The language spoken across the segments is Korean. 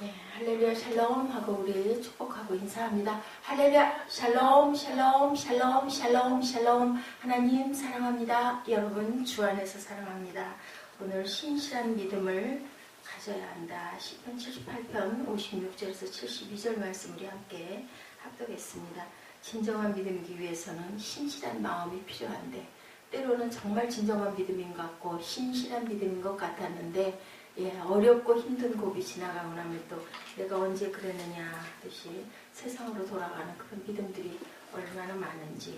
네, 할렐루야 샬롬 하고 우리 축복하고 인사합니다. 할렐루야 샬롬 샬롬 샬롬 샬롬 샬롬. 하나님 사랑합니다. 여러분 주 안에서 사랑합니다. 오늘 신실한 믿음을 가져야 한다. 시편 78편 56절에서 72절 말씀 우리 함께 합독했습니다. 진정한 믿음이기 위해서는 신실한 마음이 필요한데 때로는 정말 진정한 믿음인 것 같고 신실한 믿음인 것 같았는데 어렵고 힘든 고비 지나가고 나면 또 내가 언제 그랬느냐 하듯이 세상으로 돌아가는 그런 믿음들이 얼마나 많은지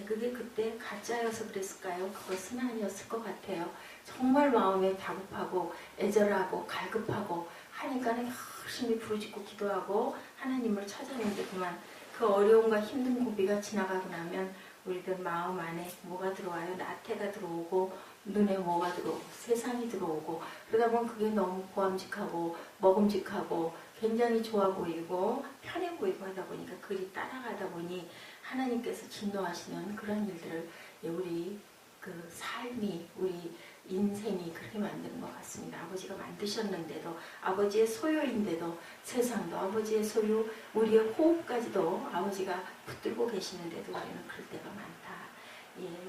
그게 그때 가짜여서 그랬을까요? 그것은 아니었을 것 같아요. 정말 마음에 다급하고 애절하고 갈급하고 하니까는 열심히 부르짖고 기도하고 하나님을 찾았는데 그만 그 어려움과 힘든 고비가 지나가고 나면 우리들 마음 안에 뭐가 들어와요? 나태가 들어오고 눈에 뭐가 들어오고 세상이 들어오고 그러다 보면 그게 너무 보암직하고 먹음직하고 굉장히 좋아 보이고 편해 보이고 하다 보니까 그리 따라가다 보니 하나님께서 진노하시는 그런 일들을 우리 그 삶이 우리 인생이 그렇게 만드는 것 같습니다. 아버지가 만드셨는데도 아버지의 소유인데도 세상도 아버지의 소유 우리의 호흡까지도 아버지가 붙들고 계시는데도 우리는 그럴 때가 많다.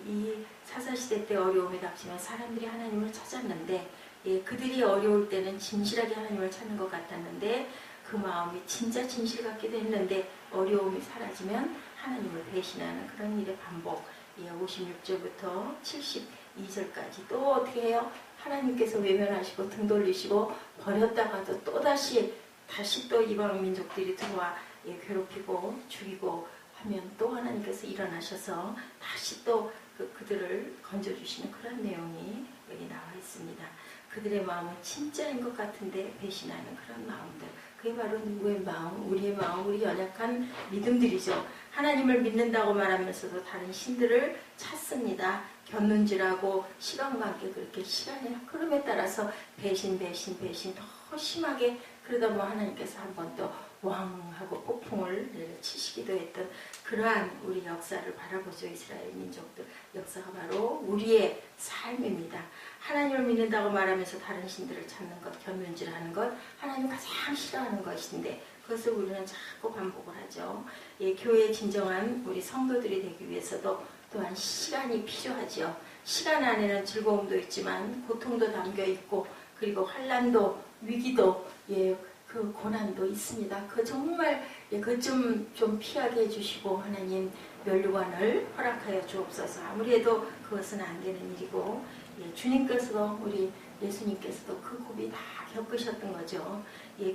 이 사사시대 때 어려움이 닥치면 사람들이 하나님을 찾았는데 그들이 어려울 때는 진실하게 하나님을 찾는 것 같았는데 그 마음이 진짜 진실 같기도 했는데 어려움이 사라지면 하나님을 배신하는 그런 일의 반복. 56절부터 72절까지 또 어떻게 해요? 하나님께서 외면하시고 등 돌리시고 버렸다가도 또다시 또 이방 민족들이 들어와 괴롭히고 죽이고 하면 또 하나님께서 일어나셔서 다시 또 그들을 건져주시는 그런 내용이 여기 나와 있습니다. 그들의 마음은 진짜인 것 같은데 배신하는 그런 마음들. 그게 바로 누구의 마음? 우리의 마음, 우리 연약한 믿음들이죠. 하나님을 믿는다고 말하면서도 다른 신들을 찾습니다. 곁눈질하고 시간과 함께 그렇게 시간의 흐름에 따라서 배신 더 심하게 그러다 보면 하나님께서 한 번 또 왕하고 폭풍을 치시기도 했던 그러한 우리 역사를 바라보죠. 이스라엘 민족들 역사가 바로 우리의 삶입니다. 하나님을 믿는다고 말하면서 다른 신들을 찾는 것, 곁눈질하는 것, 하나님 가장 싫어하는 것인데 그것을 우리는 자꾸 반복을 하죠. 교회의 진정한 우리 성도들이 되기 위해서도 또한 시간이 필요하죠. 시간 안에는 즐거움도 있지만 고통도 담겨 있고 그리고 환난도 위기도 그 고난도 있습니다. 그 정말 그 좀 피하게 해주시고 하나님 면류관을 허락하여 주옵소서. 아무리 해도 그것은 안 되는 일이고 주님께서도 우리 예수님께서도 그 고비 다 겪으셨던 거죠.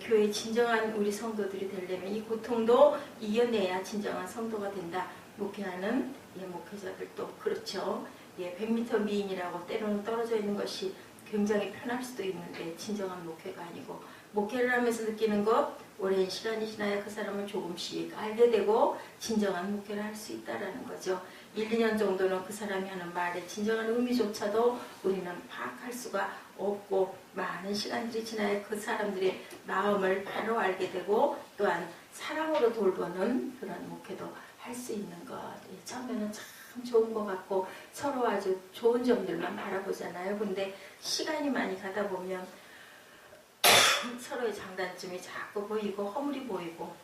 교회 진정한 우리 성도들이 되려면 이 고통도 이겨내야 진정한 성도가 된다. 목회하는 목회자들도 그렇죠. 100m 미인이라고 때로는 떨어져 있는 것이 굉장히 편할 수도 있는데 진정한 목회가 아니고 목회를 하면서 느끼는 것 오랜 시간이 지나야 그 사람을 조금씩 알게 되고 진정한 목회를 할 수 있다는 거죠. 1, 2년 정도는 그 사람이 하는 말의 진정한 의미조차도 우리는 파악할 수가 없고 많은 시간들이 지나야 그 사람들의 마음을 바로 알게 되고 또한 사랑으로 돌보는 그런 목회도 할 수 있는 것. 처음에는 참 좋은 것 같고 서로 아주 좋은 점들만 바라보잖아요. 근데 시간이 많이 가다 보면 서로의 장단점이 자꾸 보이고 허물이 보이고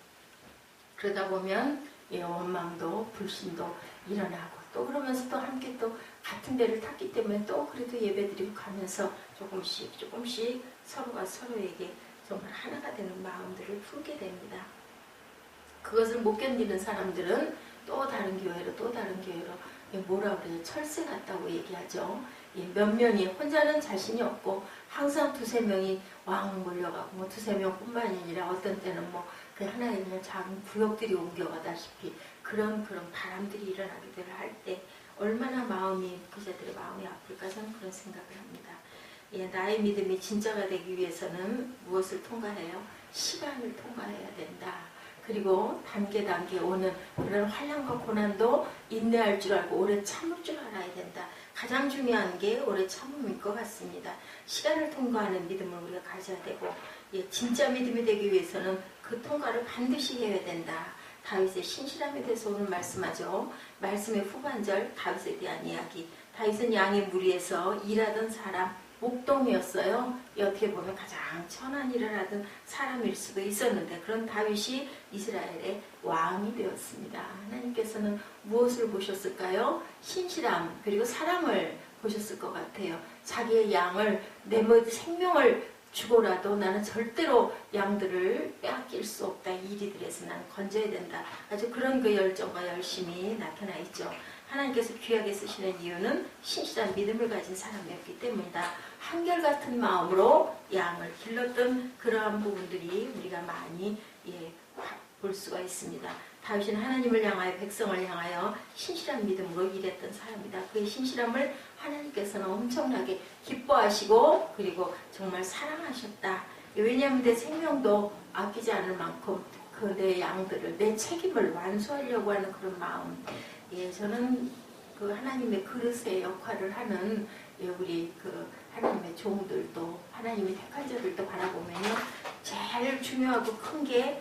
그러다 보면 원망도 불신도 일어나고 또 그러면서 또 함께 또 같은 배를 탔기 때문에 또 그래도 예배드리고 가면서 조금씩 서로가 서로에게 정말 하나가 되는 마음들을 품게 됩니다. 그것을 못 견디는 사람들은 또 다른 교회로 뭐라 그래요? 철새 같다고 얘기하죠. 몇 명이 혼자는 자신이 없고 항상 두세 명이 왕 몰려가고 뭐 두세 명뿐만이 아니라 어떤 때는 그 하나의 그냥 작은 구역들이 옮겨가다시피 그런 바람들이 일어나기도 할 때 얼마나 그자들의 마음이 아플까 저는 그런 생각을 합니다. 나의 믿음이 진짜가 되기 위해서는 무엇을 통과해요? 시간을 통과해야 된다. 그리고 단계 오는 그런 환난과 고난도 인내할 줄 알고 오래 참을 줄 알아야 된다. 가장 중요한 게 오래 참음일 것 같습니다. 시간을 통과하는 믿음을 우리가 가져야 되고 진짜 믿음이 되기 위해서는 그 통과를 반드시 해야 된다. 다윗의 신실함에 대해서 오늘 말씀하죠. 말씀의 후반절 다윗에 대한 이야기. 다윗은 양의 무리에서 일하던 사람 목동이었어요. 어떻게 보면 가장 천한 일을 하던 사람일 수도 있었는데 그런 다윗이 이스라엘의 왕이 되었습니다. 하나님께서는 무엇을 보셨을까요? 신실함 그리고 사랑을 보셨을 것 같아요. 자기의 양을 내 생명을 주고라도 나는 절대로 양들을 빼앗길 수 없다. 이리들에서 나는 건져야 된다. 아주 그런 그 열정과 열심이 나타나 있죠. 하나님께서 귀하게 쓰시는 이유는 신실한 믿음을 가진 사람이었기 때문이다. 한결같은 마음으로 양을 길렀던 그러한 부분들이 우리가 많이 볼 수가 있습니다. 다윗은 하나님을 향하여 백성을 향하여 신실한 믿음으로 일했던 사람이다. 그의 신실함을 하나님께서는 엄청나게 기뻐하시고 그리고 정말 사랑하셨다. 왜냐하면 내 생명도 아끼지 않을 만큼 그 내 양들을 내 책임을 완수하려고 하는 그런 마음. 저는 그 하나님의 그릇의 역할을 하는 우리 그 하나님의 종들도 하나님의 택한 자들도 바라보면요, 제일 중요하고 큰 게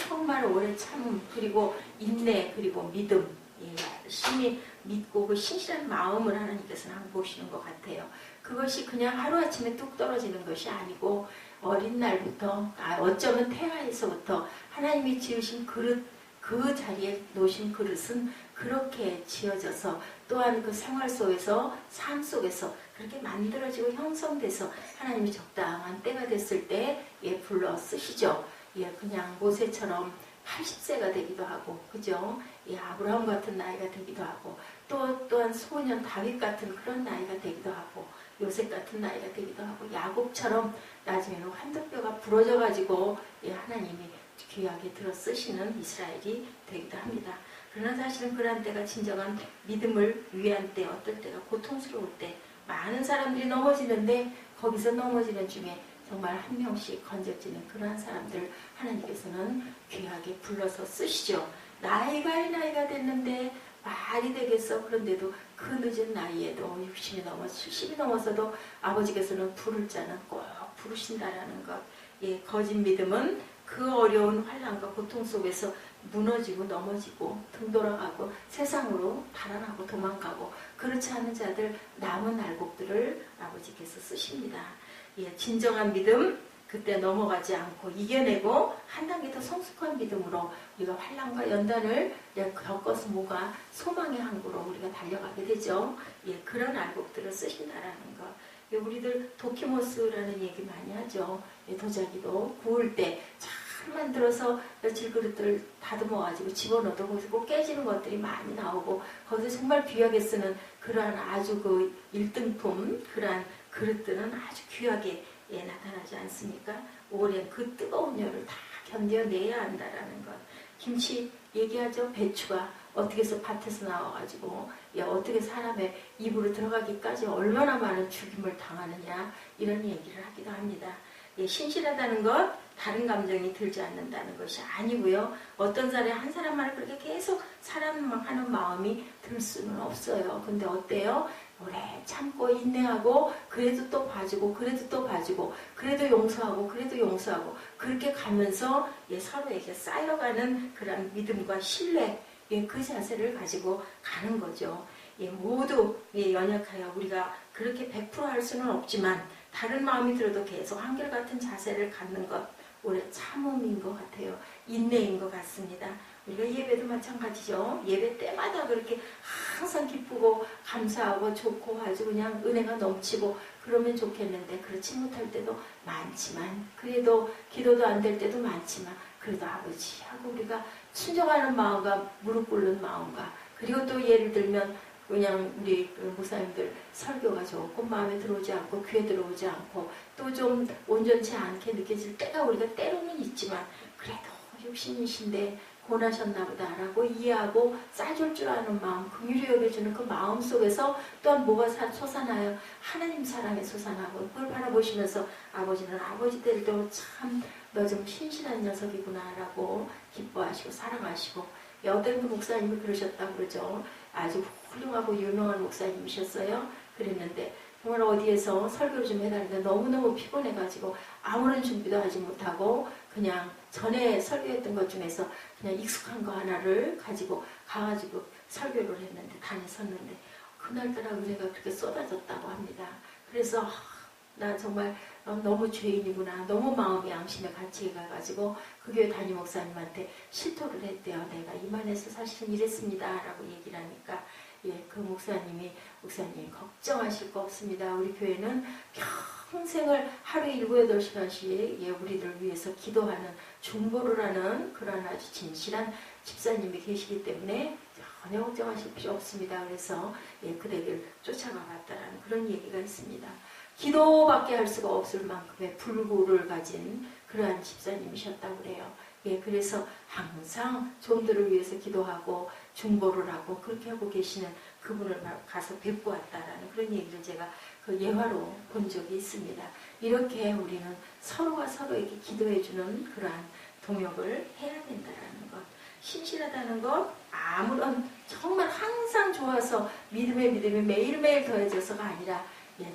정말 오래 참음 그리고 인내 그리고 믿음, 열심히 믿고 그 신실한 마음을 하나님께서는 한번 보시는 것 같아요. 그것이 그냥 하루아침에 뚝 떨어지는 것이 아니고 어린 날부터 어쩌면 태아에서부터 하나님이 지으신 그릇, 그 자리에 놓으신 그릇은 그렇게 지어져서 또한 그 생활 속에서 삶 속에서 그렇게 만들어지고 형성돼서 하나님이 적당한 때가 됐을 때 불러 쓰시죠. 그냥 모세처럼 80세가 되기도 하고, 그죠? 아브라함 같은 나이가 되기도 하고, 또한 소년 다윗 같은 그런 나이가 되기도 하고, 요셉 같은 나이가 되기도 하고, 야곱처럼 나중에는 환도뼈가 부러져가지고 하나님이 귀하게 들어 쓰시는 이스라엘이 되기도 합니다. 그러나 사실은 그러한 때가 진정한 믿음을 위한 때, 어떨 때가 고통스러울 때 많은 사람들이 넘어지는데 거기서 넘어지는 중에 정말 한 명씩 건져지는 그러한 사람들 하나님께서는 귀하게 불러서 쓰시죠. 나이가 됐는데 말이 되겠어. 그런데도 그 늦은 나이에도 60이 넘어 70이 넘어서도 아버지께서는 부를 자는 꼭 부르신다라는 것. 거짓 믿음은 그 어려운 환난과 고통 속에서 무너지고 넘어지고 등 돌아가고 세상으로 달아나고 도망가고 그렇지 않은 자들 남은 알곡들을 아버지께서 쓰십니다. 진정한 믿음, 그때 넘어가지 않고 이겨내고 한 단계 더 성숙한 믿음으로 우리가 환난과 연단을 겪어서 뭐가 소망의 항구로 우리가 달려가게 되죠. 그런 알곡들을 쓰신다라는 것. 우리들 도키모스라는 얘기 많이 하죠. 도자기도 구울 때 잘 만들어서 며칠 그릇들을 다듬어가지고 집어넣어도 거기서 꼭 깨지는 것들이 많이 나오고 거기서 정말 귀하게 쓰는 그러한 아주 그 1등품 그러한 그릇들은 아주 귀하게 나타나지 않습니까? 오랜 그 뜨거운 열을 다 견뎌내야 한다라는 것. 김치 얘기하죠. 배추가 어떻게 해서 밭에서 나와가지고 어떻게 사람의 입으로 들어가기까지 얼마나 많은 죽임을 당하느냐 이런 얘기를 하기도 합니다. 신실하다는 것 다른 감정이 들지 않는다는 것이 아니고요. 어떤 사람이 한 사람만을 그렇게 계속 사랑하는 마음이 들 수는 없어요. 근데 어때요? 오래 참고 인내하고 그래도 또 봐주고 그래도 또 봐주고 그래도 용서하고 그래도 용서하고 그렇게 가면서 서로에게 쌓여가는 그런 믿음과 신뢰 그 자세를 가지고 가는 거죠. 모두 연약하여 우리가 그렇게 100% 할 수는 없지만 다른 마음이 들어도 계속 한결같은 자세를 갖는 것 오래 참음인 것 같아요. 인내인 것 같습니다. 우리가 예배도 마찬가지죠. 예배 때마다 그렇게 항상 기쁘고 감사하고 좋고 아주 그냥 은혜가 넘치고 그러면 좋겠는데 그렇지 못할 때도 많지만 그래도 기도도 안 될 때도 많지만 그래도 아버지 하고 우리가 순종하는 마음과 무릎 꿇는 마음과 그리고 또 예를 들면 그냥 우리 목사님들 설교가 조금 마음에 들어오지 않고 귀에 들어오지 않고 또 좀 온전치 않게 느껴질 때가 우리가 때로는 있지만 그래도 육신이신데 고나셨나 보다라고 이해하고 싸줄 줄 아는 마음, 긍휼히 여겨주는 그 마음 속에서 또한 뭐가 솟아나요? 하나님 사랑이 솟아나고 그걸 바라보시면서 아버지는 아버지들도 참 너 좀 신실한 녀석이구나 라고 기뻐하시고 사랑하시고 어떤 그 목사님이 그러셨다고 그러죠. 아주 훌륭하고 유명한 목사님이셨어요. 그랬는데 정말 어디에서 설교를 좀 해달라는데 너무너무 피곤해가지고 아무런 준비도 하지 못하고 그냥 전에 설교했던 것 중에서 그냥 익숙한 거 하나를 가지고 가가지고 설교를 했는데 다녔었는데 그날따라 은혜가 그렇게 쏟아졌다고 합니다. 그래서 나 정말 너무 죄인이구나. 너무 마음이 양심에 갇히게 가가지고 그 교회 담임 목사님한테 실토를 했대요. 내가 이만해서 사실은 이랬습니다. 라고 얘기를 하니까 그 목사님 걱정하실 거 없습니다. 우리 교회는 평생을 하루에 7, 8시간씩 우리를 위해서 기도하는 중보를 하는 그런 아주 진실한 집사님이 계시기 때문에 전혀 걱정하실 필요 없습니다. 그래서 그대를 쫓아가 봤다라는 그런 얘기가 있습니다. 기도밖에 할 수가 없을 만큼의 불구를 가진 그러한 집사님이셨다고 그래요. 그래서 항상 종들을 위해서 기도하고 중보를 하고 그렇게 하고 계시는 그분을 가서 뵙고 왔다라는 그런 얘기를 제가 그 예화로 본 적이 있습니다. 이렇게 우리는 서로가 서로에게 기도해주는 그러한 동역을 해야 된다는 것. 신실하다는 것, 아무런 정말 항상 좋아서 믿음에 매일매일 더해져서가 아니라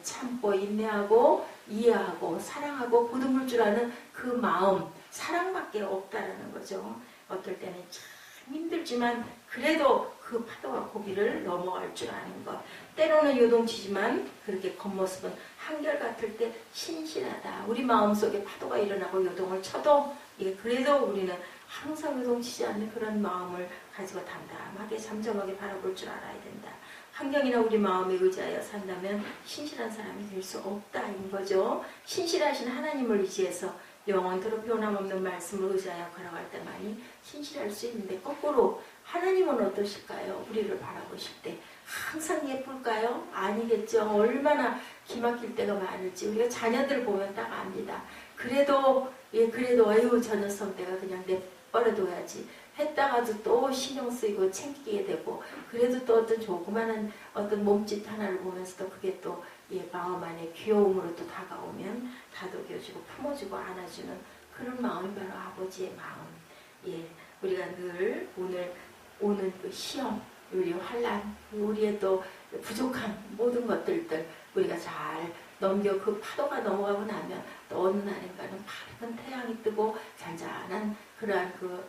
참고 인내하고 이해하고 사랑하고 보듬을 줄 아는 그 마음, 사랑밖에 없다라는 거죠. 어떨 때는 참 힘들지만 그래도 그 파도와 고비를 넘어갈 줄 아는 것. 때로는 요동치지만 그렇게 겉모습은 한결같을 때 신실하다. 우리 마음속에 파도가 일어나고 요동을 쳐도 그래도 우리는 항상 요동치지 않는 그런 마음을 가지고 담담하게 잠잠하게 바라볼 줄 알아야 된다. 환경이나 우리 마음에 의지하여 산다면 신실한 사람이 될 수 없다인 거죠. 신실하신 하나님을 의지해서 영원토록 변함없는 말씀을 의지하여 걸어갈 때만이 신실할 수 있는데 거꾸로 하나님은 어떠실까요? 우리를 바라보실 때 항상 예쁠까요? 아니겠죠. 얼마나 기막힐 때가 많을지 우리가 자녀들 보면 딱 압니다. 그래도 아유 저 녀석 내가 그냥 내버려둬야지 했다가도 또 신경 쓰이고 챙기게 되고 그래도 또 어떤 조그마한 어떤 몸짓 하나를 보면서도 그게 또 마음 안에 귀여움으로 또 다가오면 다독여주고 품어주고 안아주는 그런 마음이 바로 아버지의 마음. 우리가 늘 오늘 오는 그 시험, 우리 환난, 우리의 또 부족한 모든 것들을 우리가 잘 넘겨 그 파도가 넘어가고 나면 또 어느 날인가는 밝은 태양이 뜨고 잔잔한 그러한 그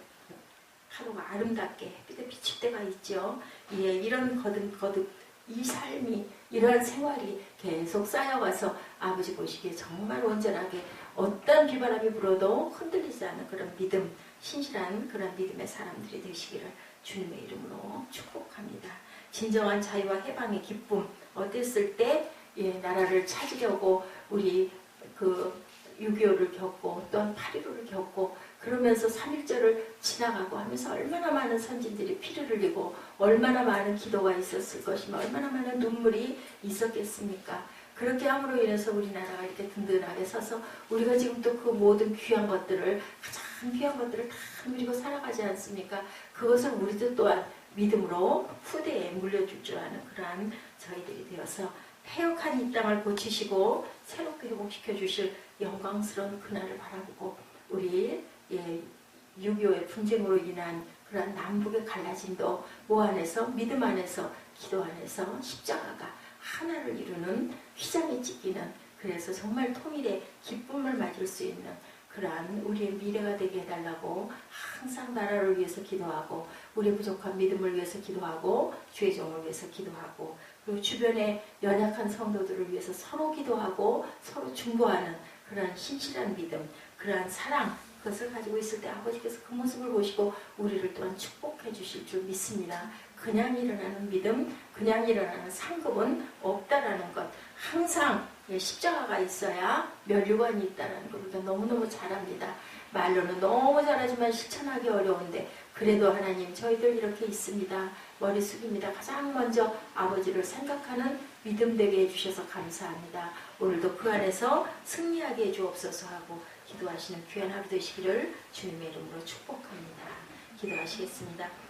파도가 아름답게 햇빛에 비칠 때가 있죠. 이런 거듭 이 삶이 이러한 생활이 계속 쌓여가서 아버지 보시기에 정말 온전하게 어떤 비바람이 불어도 흔들리지 않는 그런 믿음, 신실한 그런 믿음의 사람들이 되시기를 주님의 이름으로 축복합니다. 진정한 자유와 해방의 기쁨 어땠을 때 나라를 찾으려고 우리 그 6.25를 겪고 또한 8.15를 겪고 그러면서 3.1절을 지나가고 하면서 얼마나 많은 선진들이 피를 흘리고 얼마나 많은 기도가 있었을 것이며 얼마나 많은 눈물이 있었겠습니까? 그렇게 함으로 인해서 우리나라가 이렇게 든든하게 서서 우리가 지금 또 그 모든 귀한 것들을 가장 귀한 것들을 다 누리고 살아가지 않습니까? 그것을 우리도 또한 믿음으로 후대에 물려줄 줄 아는 그러한 저희들이 되어서 패역한 이 땅을 고치시고 새롭게 회복시켜 주실 영광스러운 그날을 바라보고 우리 6.25의 분쟁으로 인한 그러한 남북의 갈라짐도 뭐 안에서 믿음 안에서 기도 안에서 십자가가 하나를 이루는 휘장이 찢기는 그래서 정말 통일의 기쁨을 맞을 수 있는 그러한 우리의 미래가 되게 해달라고 항상 나라를 위해서 기도하고 우리의 부족한 믿음을 위해서 기도하고 주의 종을 위해서 기도하고 그리고 주변의 연약한 성도들을 위해서 서로 기도하고 서로 중보하는 그러한 신실한 믿음, 그러한 사랑 그것을 가지고 있을 때 아버지께서 그 모습을 보시고 우리를 또한 축복해 주실 줄 믿습니다. 그냥 일어나는 믿음, 그냥 일어나는 상급은 없다라는 것. 항상 십자가가 있어야 면류관이 있다는 걸 우리가 너무너무 잘 압니다. 말로는 너무 잘하지만 실천하기 어려운데 그래도 하나님 저희들 이렇게 있습니다. 머리 숙입니다. 가장 먼저 아버지를 생각하는 믿음 되게 해주셔서 감사합니다. 오늘도 그 안에서 승리하게 해주옵소서 하고 기도하시는 귀한 하루 되시기를 주님의 이름으로 축복합니다. 기도하시겠습니다.